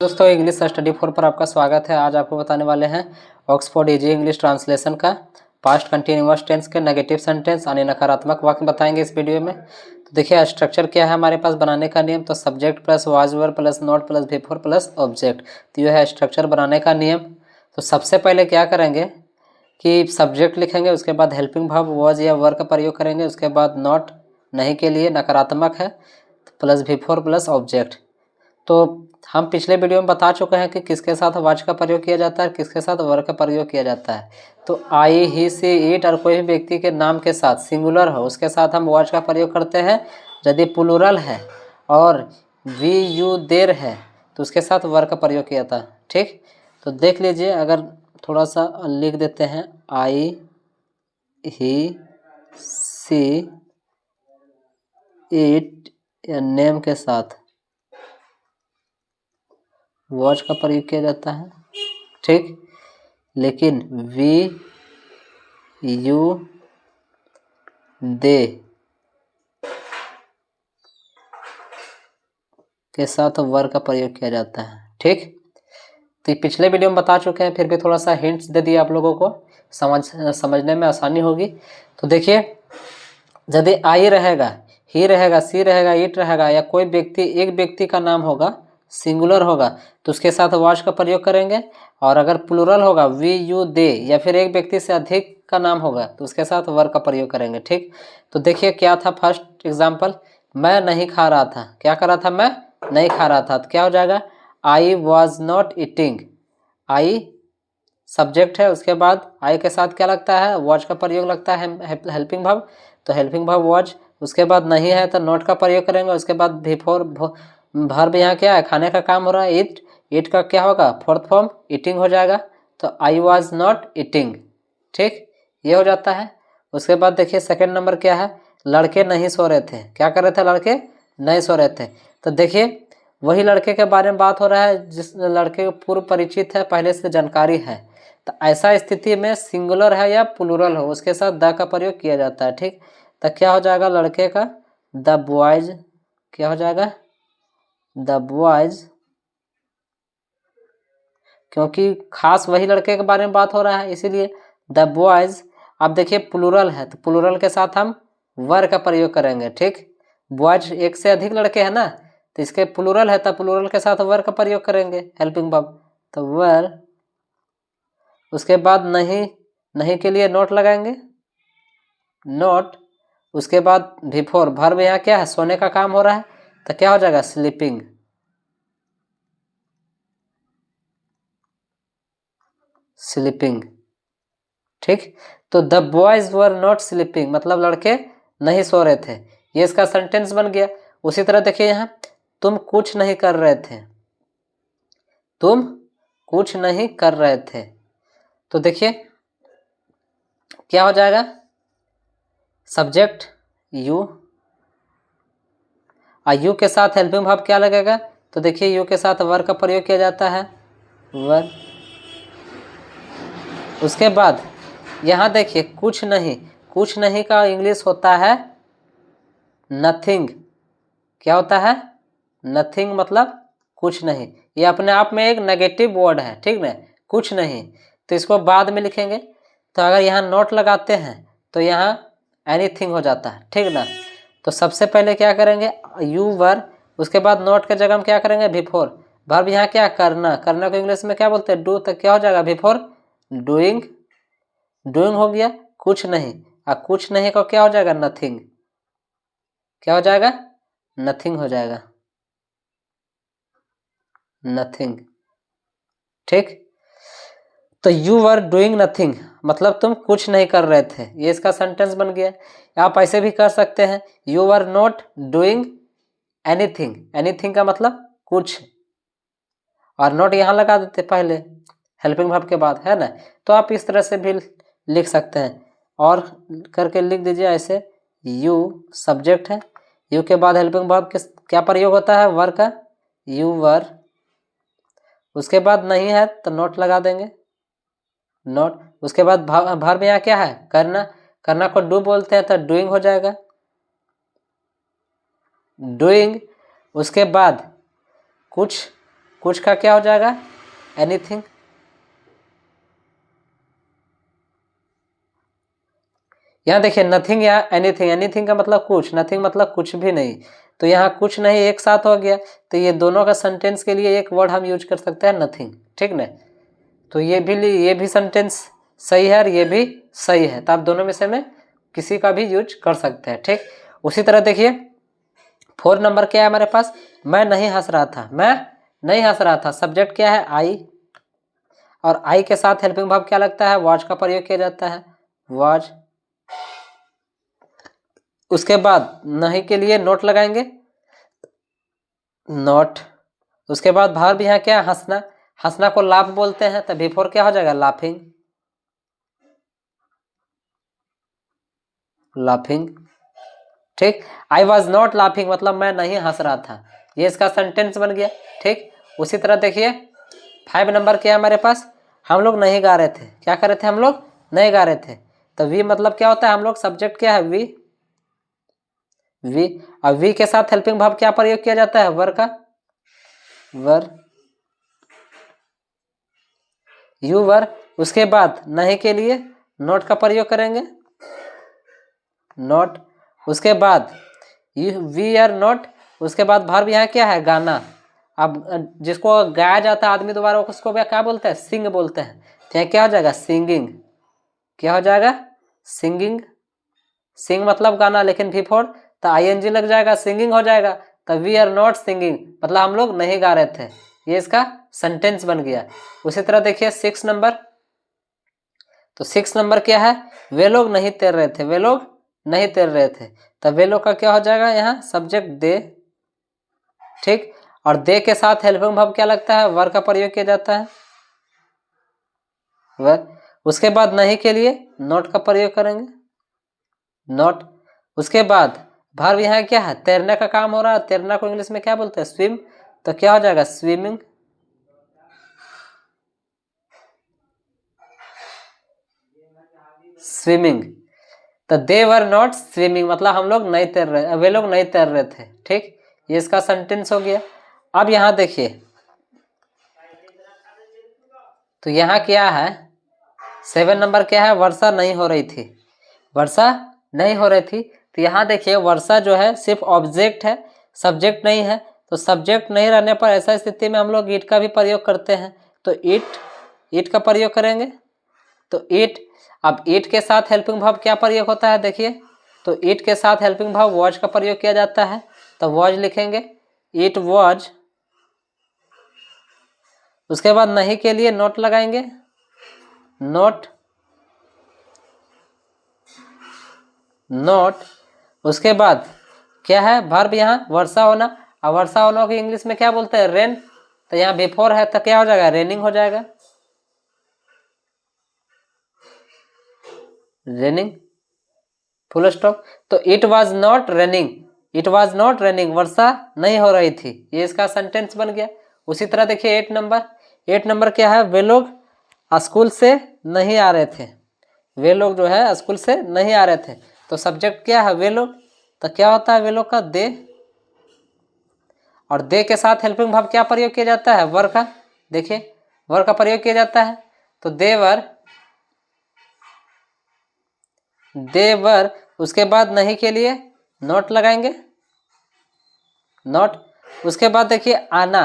दोस्तों English study 4 पर आपका स्वागत है। आज आपको बताने वाले हैं ऑक्सफोर्ड इजी इंग्लिश ट्रांसलेशन का पास्ट कंटिन्यूअस टेंस के नेगेटिव सेंटेंस यानी नकारात्मक वाक्य बताएंगे इस वीडियो में। तो देखिए स्ट्रक्चर क्या है हमारे पास बनाने का नियम। तो subject plus was verb plus not plus before plus object, तो यह है स्ट्रक्चर बनाने का नियम। तो सबसे पहले क्या करेंगे कि सब्जेक्ट लिखेंगे, उसके बाद हेल्पिंग वर्ब वाज या वर का प्रयोग करेंगे, उसके बाद नॉट नहीं के लिए नकारात्मक है प्लस बिफोर प्लस ऑब्जेक्ट। तो हम पिछले वीडियो में बता चुके हैं कि किसके साथ वाज का प्रयोग किया जाता है, किसके साथ वर का प्रयोग किया जाता है। तो आई ही सी इट और कोई भी व्यक्ति के नाम के साथ सिंगुलर हो उसके साथ हम वाज का प्रयोग करते हैं। यदि प्लूरल है और वी यू देर है तो उसके साथ वर का प्रयोग किया था। ठीक, तो देख लीजिए, अगर थोड़ा सा लिख देते हैं आई ही सी इट या नेम के साथ वॉच का प्रयोग किया जाता है। ठीक, लेकिन वी यू दे के साथ वर का प्रयोग किया जाता है। ठीक, तो पिछले वीडियो में बता चुके हैं, फिर भी थोड़ा सा हिंट्स दे दिए आप लोगों को, समझने में आसानी होगी। तो देखिए, यदि आई रहेगा, ही रहेगा, सी रहेगा, इट रहेगा या कोई व्यक्ति, एक व्यक्ति का नाम होगा, सिंगुलर होगा तो उसके साथ वाज का प्रयोग करेंगे। और अगर प्लूरल होगा वी यू दे या फिर एक व्यक्ति से अधिक का नाम होगा तो उसके साथ वर का प्रयोग करेंगे। ठीक, तो देखिए क्या था फर्स्ट एग्जाम्पल, मैं नहीं खा रहा था। क्या कर रहा था? मैं नहीं खा रहा था। तो क्या हो जाएगा? I was not eating. I subject है, उसके बाद आई के साथ क्या लगता है? वॉज का प्रयोग लगता है, हेल्पिंग वर्ब। तो हेल्पिंग वर्ब वॉज, उसके बाद नहीं है तो नॉट का प्रयोग करेंगे। उसके बाद बिफोर वर्ब यहाँ क्या है? खाने का काम हो रहा है, ईट। ईट का क्या होगा? फोर्थ फॉर्म ईटिंग हो जाएगा। तो आई वॉज नॉट ईटिंग। ठीक, ये हो जाता है। उसके बाद देखिए सेकेंड नंबर क्या है? लड़के नहीं सो रहे थे। क्या कर रहे थे? लड़के नहीं सो रहे थे। तो देखिए वही लड़के के बारे में बात हो रहा है जिस लड़के को पूर्व परिचित है, पहले से जानकारी है। तो ऐसा स्थिति में सिंगुलर है या प्लूरल हो उसके साथ द का प्रयोग किया जाता है। ठीक, तो क्या हो जाएगा? लड़के का द बॉयज, क्या हो जाएगा? द बॉयज, क्योंकि खास वही लड़के के बारे में बात हो रहा है इसीलिए द बॉयज। अब देखिए प्लूरल है तो प्लूरल के साथ हम वर का प्रयोग करेंगे। ठीक, बॉयज एक से अधिक लड़के हैं ना, तो इसके प्लूरल है तो प्लूरल के साथ वर का प्रयोग करेंगे, हेल्पिंग वर्ब। तो वर, उसके बाद नहीं, नहीं के लिए नोट लगाएंगे, नोट। उसके बाद बिफोर वर्ब, यहाँ क्या है? सोने का काम हो रहा है तो क्या हो जाएगा? स्लीपिंग। स्लीपिंग। ठीक, तो the boys were not sleeping मतलब लड़के नहीं सो रहे थे, ये इसका सेंटेंस बन गया। उसी तरह देखिए यहाँ, तुम कुछ नहीं कर रहे थे। तुम कुछ नहीं कर रहे थे, तो देखिए क्या हो जाएगा? सब्जेक्ट यू, यू के साथ हेल्पिंग वर्ब क्या लगेगा? तो देखिए यू के साथ वर का प्रयोग किया जाता है, वर। उसके बाद यहाँ देखिए कुछ नहीं, कुछ नहीं का इंग्लिश होता है नथिंग। क्या होता है? नथिंग मतलब कुछ नहीं। ये अपने आप में एक नेगेटिव वर्ड है, ठीक ना, कुछ नहीं। तो इसको बाद में लिखेंगे। तो अगर यहाँ नॉट लगाते हैं तो यहाँ एनीथिंग हो जाता है, ठीक ना। तो सबसे पहले क्या करेंगे? यू वर, उसके बाद नॉट के जगह हम क्या करेंगे? Before verb. यहाँ क्या? करना। करना को इंग्लिश में क्या बोलते हैं? डू। तो क्या हो जाएगा? Before doing. डूइंग हो गया कुछ नहीं, और कुछ नहीं को क्या हो जाएगा? नथिंग। क्या हो जाएगा? नथिंग हो जाएगा, नथिंग। ठीक, तो यू वर डूइंग नथिंग मतलब तुम कुछ नहीं कर रहे थे, ये इसका सेंटेंस बन गया। आप ऐसे भी कर सकते हैं, you were not doing anything. Anything का मतलब कुछ, और नॉट यहाँ लगा देते पहले हेल्पिंग वर्ब के बाद, है ना। तो आप इस तरह से भी लिख सकते हैं, और करके लिख दीजिए ऐसे, यू सब्जेक्ट है, यू के बाद हेल्पिंग वर्ब के क्या प्रयोग होता है? वर का, यू वर। उसके बाद नहीं है तो नोट लगा देंगे, नोट। उसके बाद वर्ब यहाँ क्या है? करना। करना को डू बोलते हैं तो डूइंग हो जाएगा, डूइंग। उसके बाद कुछ, कुछ का क्या हो जाएगा, एनीथिंग। यहाँ देखिए नथिंग या एनीथिंग, एनीथिंग का मतलब कुछ, नथिंग मतलब कुछ भी नहीं, तो यहाँ कुछ नहीं एक साथ हो गया, तो ये दोनों का सेंटेंस के लिए एक वर्ड हम यूज कर सकते हैं नथिंग, ठीक ना। तो ये भी सेंटेंस सही है और ये भी सही है, तो आप दोनों में से में किसी का भी यूज कर सकते हैं, ठीक। उसी तरह देखिए 4 नंबर क्या है हमारे पास, मैं नहीं हंस रहा था, मैं नहीं हंस रहा था, सब्जेक्ट क्या है, आई, और आई के साथ हेल्पिंग वर्ब क्या लगता है, वॉज का प्रयोग किया जाता है, वॉज। उसके बाद नहीं के लिए नोट लगाएंगे, नोट। उसके बाद भार भी यहाँ क्या है, हंसना, हंसना को लाफ बोलते हैं, तो बिफोर क्या हो जाएगा, लाफिंग, लाफिंग, ठीक। आई वॉज नॉट लाफिंग मतलब मैं नहीं हंस रहा था, ये इसका सेंटेंस बन गया, ठीक। उसी तरह देखिए 5 नंबर क्या है हमारे पास, हम लोग नहीं गा रहे थे, क्या कर रहे थे हम लोग, नहीं गा रहे थे, तो वी मतलब क्या होता है, हम लोग सब्जेक्ट क्या है, वी, वी, और वी के साथ हेल्पिंग वर्ब क्या प्रयोग किया जाता है, वर का, वर, यू वर। उसके बाद नहीं के लिए नोट का प्रयोग करेंगे, नोट। उसके बाद यू वी आर नोट। उसके बाद वर्ब यहाँ क्या है, गाना। अब जिसको गाया जाता है आदमी द्वारा उसको क्या बोलते हैं, सिंग बोलते हैं, तो यहाँ क्या हो जाएगा, सिंगिंग, क्या हो जाएगा, सिंगिंग, सिंग मतलब गाना, लेकिन बिफोर तो आईएनजी लग जाएगा, सिंगिंग हो जाएगा, तो वी आर नॉट सिंगिंग मतलब हम लोग नहीं गा रहे थे, ये इसका सेंटेंस बन गया। उसी तरह देखिए 6 नंबर, तो 6 नंबर क्या है, वे लोग नहीं तैर रहे थे, वे लोग नहीं तैर रहे थे, तो वे लोग का क्या हो जाएगा, यहाँ सब्जेक्ट दे, ठीक। और दे के साथ हेल्पिंग वर्ब क्या लगता है, वर का प्रयोग किया जाता है, वर। उसके बाद नहीं के लिए नॉट का प्रयोग करेंगे, नॉट। उसके बाद वर्ब यहाँ क्या है, तैरने का काम हो रहा है, तैरना को इंग्लिश में क्या बोलते हैं, स्विम, तो क्या हो जाएगा, स्विमिंग, स्विमिंग। तो दे वर नॉट स्विमिंग मतलब हम लोग नहीं तैर रहे, वे लोग नहीं तैर रहे थे, ठीक। ये इसका सेंटेंस हो गया। अब यहाँ देखिए, तो यहाँ क्या है 7 नंबर क्या है, वर्षा नहीं हो रही थी, वर्षा नहीं हो रही थी, तो यहाँ देखिए वर्षा जो है सिर्फ ऑब्जेक्ट है, सब्जेक्ट नहीं है, तो सब्जेक्ट नहीं रहने पर ऐसा स्थिति में हम लोग ईट का भी प्रयोग करते हैं, तो ईट, ईट का प्रयोग करेंगे, तो ईट। अब ईट के साथ हेल्पिंग वर्ब क्या प्रयोग होता है, देखिए, तो ईट के साथ हेल्पिंग वर्ब वॉज का प्रयोग किया जाता है, तो वॉज लिखेंगे, ईट वॉज। उसके बाद नहीं के लिए नोट लगाएंगे, नोट, नोट। उसके बाद क्या है, वर्ब यहाँ वर्षा होना, और वर्षा होना को इंग्लिश में क्या बोलते हैं, रेन, तो यहाँ बिफोर है तो क्या हो जाएगा, रेनिंग हो जाएगा, रेनिंग, फुल स्टॉप। तो it was not raining, it was not raining वर्षा नहीं हो रही थी, ये इसका सेंटेंस बन गया। उसी तरह देखिए 8 नंबर, 8 नंबर क्या है, वे लोग स्कूल से नहीं आ रहे थे, वे लोग जो है स्कूल से नहीं आ रहे थे, तो सब्जेक्ट क्या है, वे लोग, तो क्या होता है वे लोग का, दे, और दे के साथ हेल्पिंग वर्ब क्या प्रयोग किया जाता है, वर का, देखिए वर का प्रयोग किया जाता है, तो देवर, देवर। उसके बाद नहीं के लिए नोट लगाएंगे, नोट। उसके बाद देखिए आना,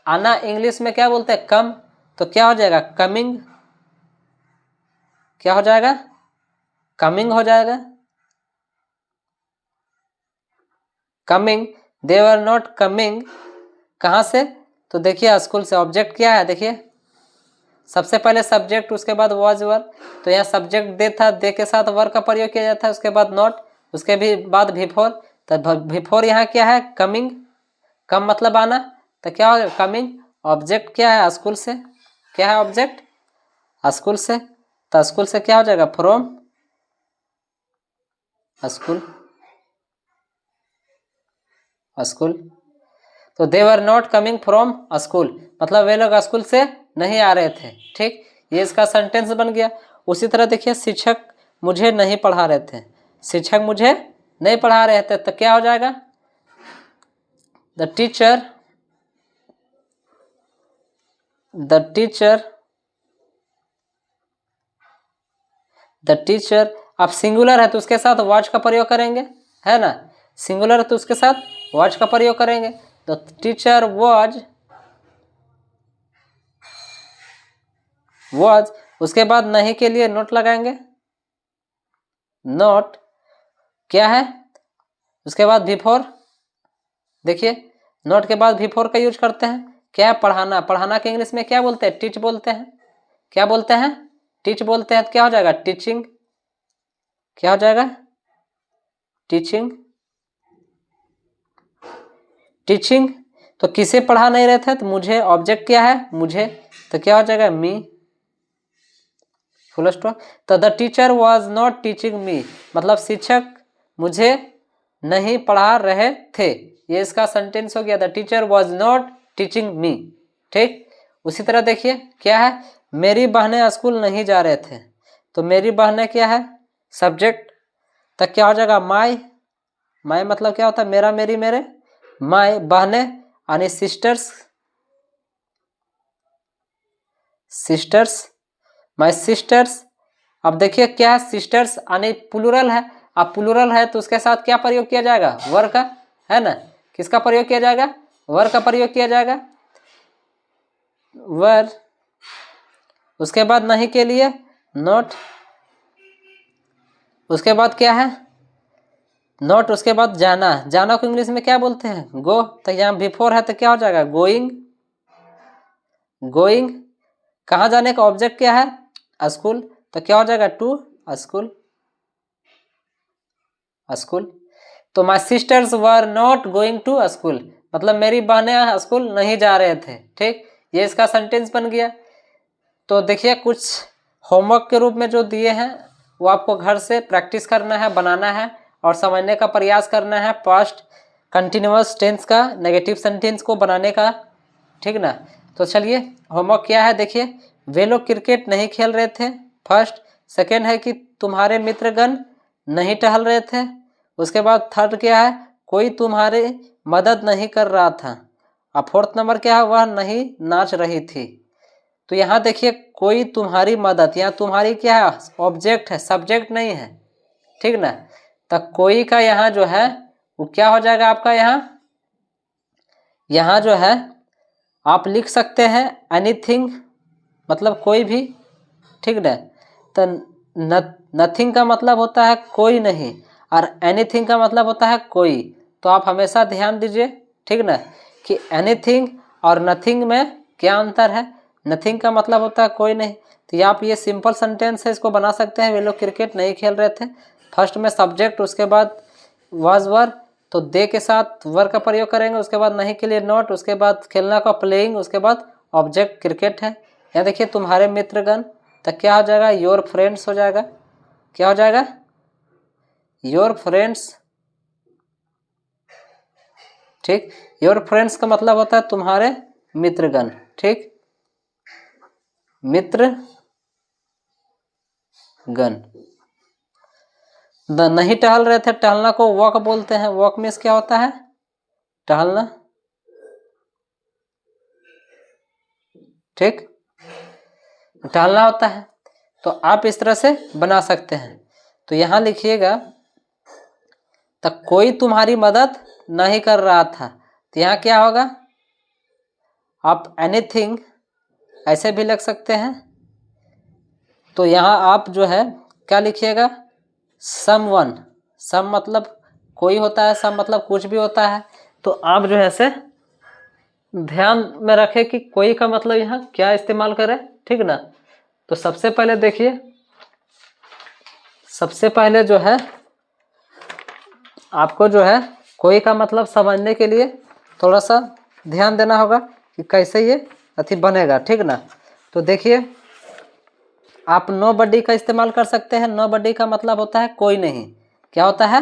आना इंग्लिश में क्या बोलते हैं, कम, तो क्या हो जाएगा, कमिंग, क्या हो जाएगा, कमिंग हो जाएगा, कमिंग। देवर नॉट कमिंग, कहाँ से, तो देखिए स्कूल से। ऑब्जेक्ट क्या है, देखिए सबसे पहले सब्जेक्ट, उसके बाद वॉज वर, तो यहाँ सब्जेक्ट दे था, दे के साथ वर का प्रयोग किया जाता है, उसके बाद नॉट, उसके भी बाद बिफोर, तो बिफोर यहाँ क्या है, कमिंग, कम मतलब आना, तो क्या हो, कमिंग। ऑब्जेक्ट क्या है, स्कूल से, क्या है ऑब्जेक्ट, स्कूल से, तो स्कूल से क्या हो जाएगा, फ्रॉम स्कूल, स्कूल। तो they were not coming from school मतलब वे लोग स्कूल से नहीं आ रहे थे, ठीक। ये इसका सेंटेंस बन गया। उसी तरह देखिए शिक्षक मुझे नहीं पढ़ा रहे थे, शिक्षक मुझे नहीं पढ़ा रहे थे, तो क्या हो जाएगा, द टीचर द टीचर, अब सिंगुलर है तो उसके साथ वॉच का प्रयोग करेंगे, है ना, सिंगुलर है तो उसके साथ वॉच का प्रयोग करेंगे। द टीचर वॉज, उसके बाद नहीं के लिए नोट लगाएंगे, नोट क्या है, उसके बाद बिफोर, देखिए नोट के बाद बिफोर का यूज करते हैं, क्या है, पढ़ाना, पढ़ाना के इंग्लिश में क्या बोलते हैं, टीच बोलते हैं, क्या बोलते हैं, टीच बोलते हैं, तो क्या हो जाएगा, टीचिंग, क्या हो जाएगा, टीचिंग, टीचिंग। तो किसे पढ़ा नहीं रहे थे, तो मुझे, ऑब्जेक्ट क्या है, मुझे, तो क्या हो जाएगा, मी, फुल स्टॉप। तो the teacher was not teaching me, मतलब शिक्षक मुझे नहीं पढ़ा रहे थे, ये इसका सेंटेंस हो गया, the teacher was not teaching me. ठीक, उसी तरह देखिए क्या है, मेरी बहनें स्कूल नहीं जा रहे थे, तो मेरी बहनें क्या है, सब्जेक्ट, तक क्या हो जाएगा, माई, माई मतलब क्या होता है, मेरा, मेरी, मेरे, माई, बहनें यानी सिस्टर्स, सिस्टर्स, माई सिस्टर्स। अब देखिए क्या है, सिस्टर्स यानी प्लूरल है, अब प्लूरल है तो उसके साथ क्या प्रयोग किया जाएगा, वर का, है ना, किसका प्रयोग किया जाएगा, वर का प्रयोग किया जाएगा, वर, उसके बाद नहीं के लिए नोट, उसके बाद क्या है, नोट, उसके बाद जाना, जाना को इंग्लिश में क्या बोलते हैं, गो, तो यहाँ बिफोर है तो क्या हो जाएगा, गोइंग, गोइंग, कहाँ जाने का ऑब्जेक्ट क्या है, स्कूल, तो क्या हो जाएगा, टू स्कूल, स्कूल। तो my sisters were not going to school, मतलब मेरी बहनें स्कूल नहीं जा रहे थे। ठीक, ये इसका सेंटेंस बन गया। तो देखिए कुछ होमवर्क के रूप में जो दिए हैं वो आपको घर से प्रैक्टिस करना है, बनाना है और समझने का प्रयास करना है, पास्ट कंटिन्यूअस टेंस का नेगेटिव सेंटेंस को बनाने का, ठीक ना। तो चलिए होमवर्क क्या है, देखिए वे लोग क्रिकेट नहीं खेल रहे थे, फर्स्ट। सेकेंड है कि तुम्हारे मित्रगण नहीं टहल रहे थे। उसके बाद थर्ड क्या है, कोई तुम्हारी मदद नहीं कर रहा था। और फोर्थ नंबर क्या है, वह नहीं नाच रही थी। तो यहाँ देखिए कोई तुम्हारी मदद, यहाँ तुम्हारी क्या है, ऑब्जेक्ट है, सब्जेक्ट नहीं है, ठीक ना। तो कोई का यहाँ जो है वो क्या हो जाएगा आपका, यहाँ जो है आप लिख सकते हैं एनीथिंग, मतलब कोई भी, ठीक ना। तो नथिंग का मतलब होता है कोई नहीं और एनीथिंग का मतलब होता है कोई। तो आप हमेशा ध्यान दीजिए, ठीक ना, कि एनीथिंग और नथिंग में क्या अंतर है। नथिंग का मतलब होता है कोई नहीं, तो आप ये सिंपल सेंटेंस है, इसको बना सकते हैं, वे लोग क्रिकेट नहीं खेल रहे थे। फर्स्ट में सब्जेक्ट, उसके बाद वाज वर, तो दे के साथ वर का प्रयोग करेंगे, उसके बाद नहीं के लिए नॉट, उसके बाद खेलना का प्लेइंग, उसके बाद ऑब्जेक्ट क्रिकेट है। यहाँ देखिए तुम्हारे मित्रगण, तो क्या हो जाएगा, योर फ्रेंड्स हो जाएगा, क्या हो जाएगा, योर फ्रेंड्स। ठीक, योर फ्रेंड्स का मतलब होता है तुम्हारे मित्रगण, ठीक, मित्रगण। नहीं टहल रहे थे, टहलना को वॉक बोलते हैं, वॉक मीन्स क्या होता है, टहलना, ठीक, टहलना होता है। तो आप इस तरह से बना सकते हैं। तो यहाँ लिखिएगा, तो कोई तुम्हारी मदद नहीं कर रहा था, तो यहाँ क्या होगा, आप एनीथिंग ऐसे भी लिख सकते हैं। तो यहाँ आप जो है क्या लिखिएगा, समवन, सम मतलब कोई होता है, सम मतलब कुछ भी होता है। तो आप जो है ऐसे ध्यान में रखें कि कोई का मतलब यहाँ क्या इस्तेमाल करें, ठीक ना। तो सबसे पहले देखिए, सबसे पहले जो है आपको जो है कोई का मतलब समझने के लिए थोड़ा सा ध्यान देना होगा कि कैसे ये अथी बनेगा, ठीक ना। तो देखिए आप नो बडी का इस्तेमाल कर सकते हैं। नो बडी का मतलब होता है कोई नहीं, क्या होता है,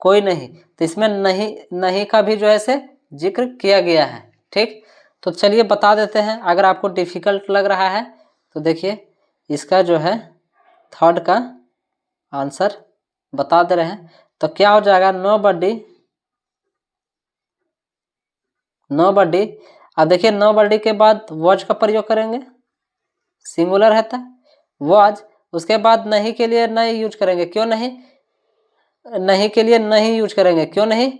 कोई नहीं। तो इसमें नहीं, नहीं का भी जो है से जिक्र किया गया है, ठीक। तो चलिए बता देते हैं, अगर आपको डिफिकल्ट लग रहा है तो देखिए इसका जो है थर्ड का आंसर बता दे रहे हैं। तो क्या हो जाएगा, नो बडी, नो बडी अब देखिए नोबडी के बाद वॉज का प्रयोग करेंगे, सिंगुलर रहता है वॉज। उसके बाद नहीं के लिए नहीं यूज करेंगे, क्यों नहीं? नहीं के लिए नहीं यूज करेंगे, क्यों नहीं?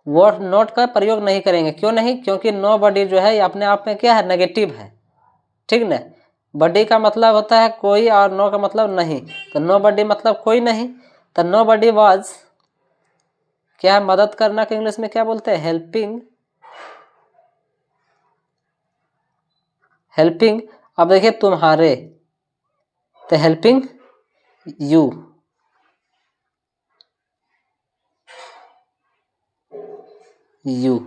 वॉट नॉट का प्रयोग नहीं करेंगे, क्यों नहीं? क्योंकि नोबडी जो है अपने आप में क्या है? नेगेटिव है, ठीक ना। बडी का मतलब होता है कोई और नो का मतलब नहीं, तो नोबडी मतलब कोई नहीं। तो नोबडी वाज क्या है? मदद करना के इंग्लिश में क्या बोलते हैं? Helping, helping. अब देखिए तुम्हारे, तो हेल्पिंग यू, यू,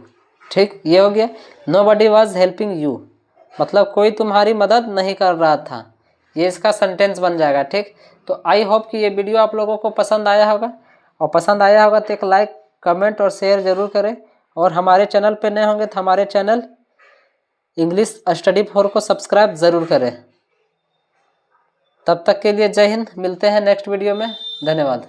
ठीक, ये हो गया। नोबडी वाज हेल्पिंग यू मतलब कोई तुम्हारी मदद नहीं कर रहा था, ये इसका सेंटेंस बन जाएगा, ठीक। तो आई होप कि ये वीडियो आप लोगों को पसंद आया होगा, और पसंद आया होगा तो एक लाइक, कमेंट और शेयर जरूर करें। और हमारे चैनल पे नए होंगे तो हमारे चैनल इंग्लिश स्टडी 4 को सब्सक्राइब ज़रूर करें। तब तक के लिए जय हिंद, मिलते हैं नेक्स्ट वीडियो में, धन्यवाद।